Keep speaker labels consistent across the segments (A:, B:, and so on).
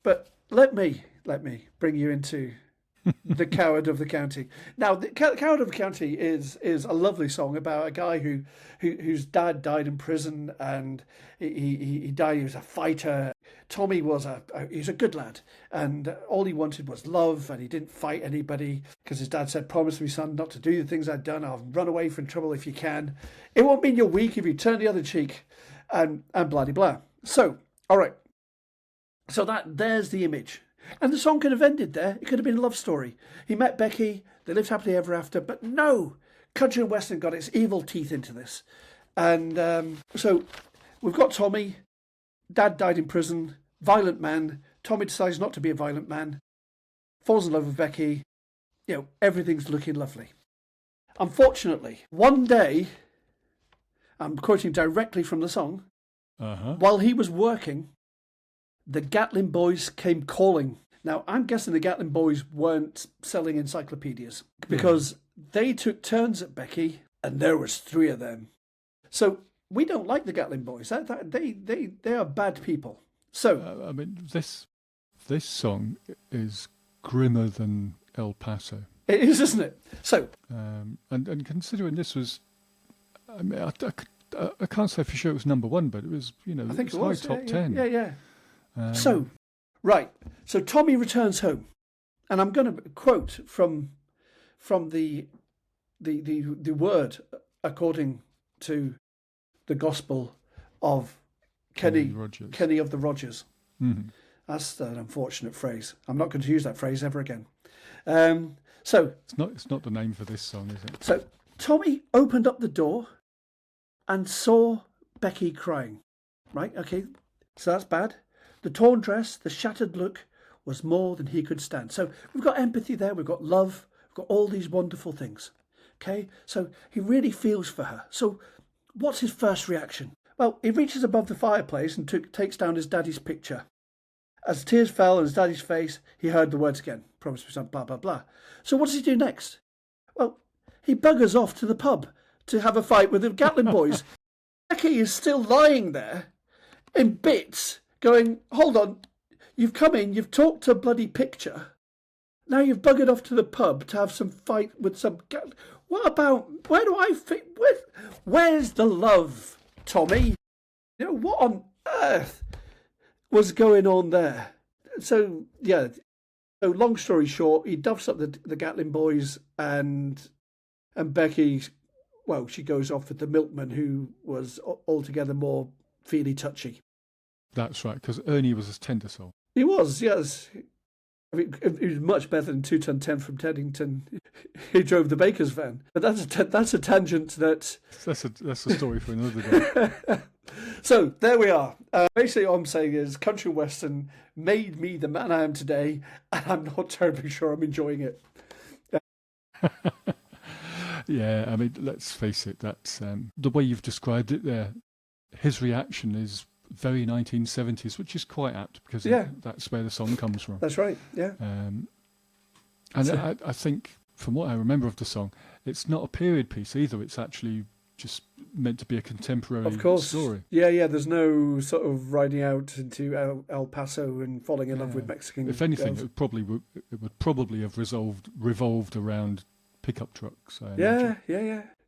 A: But let me bring you into the Coward of the County. Now, the Coward of the County is a lovely song about a guy whose dad died in prison, and he died. He was a fighter. Tommy was he's a good lad, and all he wanted was love, and he didn't fight anybody because his dad said, "Promise me, son, not to do the things I've done. I'll run away from trouble if you can. It won't mean you're weak if you turn the other cheek," and blah de blah. So, all right. So there's the image. And the song could have ended there. It could have been a love story. He met Becky, they lived happily ever after, but no! Country and Western got its evil teeth into this. And so we've got Tommy, dad died in prison, violent man. Tommy decides not to be a violent man, falls in love with Becky. Everything's looking lovely. Unfortunately, one day, I'm quoting directly from the song, while he was working, the Gatlin boys came calling. Now, I'm guessing the Gatlin boys weren't selling encyclopedias because they took turns at Becky, and there was 3 of them. So we don't like the Gatlin boys. They are bad people. So
B: I mean, this song is grimmer than El Paso.
A: It is, isn't it? So
B: and considering this was, I mean, I can't say for sure it was number 1, but it was,
A: I think it was
B: top 10.
A: Yeah. So Tommy returns home, and I'm going to quote from the word according to the Gospel of Kenny of the Rogers.
B: Mm-hmm.
A: That's an unfortunate phrase. I'm not going to use that phrase ever again. So
B: it's not the name for this song, is it?
A: So Tommy opened up the door and saw Becky crying. Right? Okay. So that's bad. The torn dress, the shattered look was more than he could stand. So we've got empathy there, we've got love, we've got all these wonderful things. Okay, so he really feels for her. So what's his first reaction? Well, he reaches above the fireplace and takes down his daddy's picture. As tears fell on his daddy's face, he heard the words again. Promise me something, blah, blah, blah. So what does he do next? Well, he buggers off to the pub to have a fight with the Gatlin boys. Becky is still lying there in bits, going, hold on, you've come in, you've talked a bloody picture. Now you've buggered off to the pub to have some fight with some... What about... Where do I fit... Where's the love, Tommy? What on earth was going on there? So, yeah. So, long story short, he duffs up the Gatlin boys, and Becky, well, she goes off with the milkman, who was altogether more feely touchy.
B: That's right, because Ernie was a tender soul.
A: He was, yes. I mean, he was much better than 2 Ton 10 from Teddington. He drove the baker's van. But that's a tangent that...
B: That's a story for another day.
A: So, there we are. Basically, all I'm saying is country western made me the man I am today, and I'm not terribly sure I'm enjoying it.
B: Yeah, I mean, let's face it, that's the way you've described it there. His reaction is very 1970s, which is quite apt because that's where the song comes from.
A: That's right, yeah.
B: I think, from what I remember of the song, it's not a period piece either. It's actually just meant to be a contemporary story.
A: Yeah, there's no sort of riding out into El Paso and falling in love with Mexican
B: If anything,
A: girls.
B: it would probably have revolved around pickup trucks.
A: Yeah.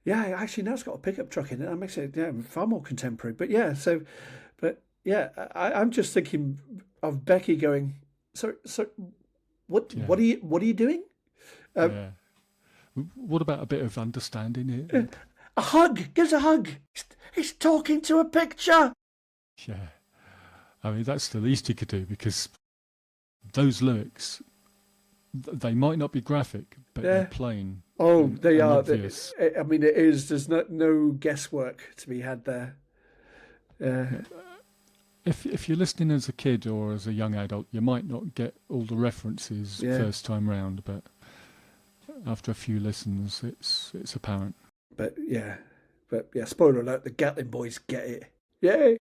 A: Actually, now it's got a pickup truck in it. That makes it far more contemporary. But yeah, I'm just thinking of Becky going, So what are you doing?
B: What about a bit of understanding here?
A: A hug. Gives a hug. He's talking to a picture.
B: Yeah. I mean, that's the least he could do, because those lyrics, they might not be graphic, but they're plain.
A: Oh, they are.
B: Obvious.
A: I mean, it is. There's no guesswork to be had there.
B: If you're listening as a kid or as a young adult, you might not get all the references first time round, but after a few listens, it's apparent.
A: But yeah, spoiler alert: the Gatlin boys get it. Yay!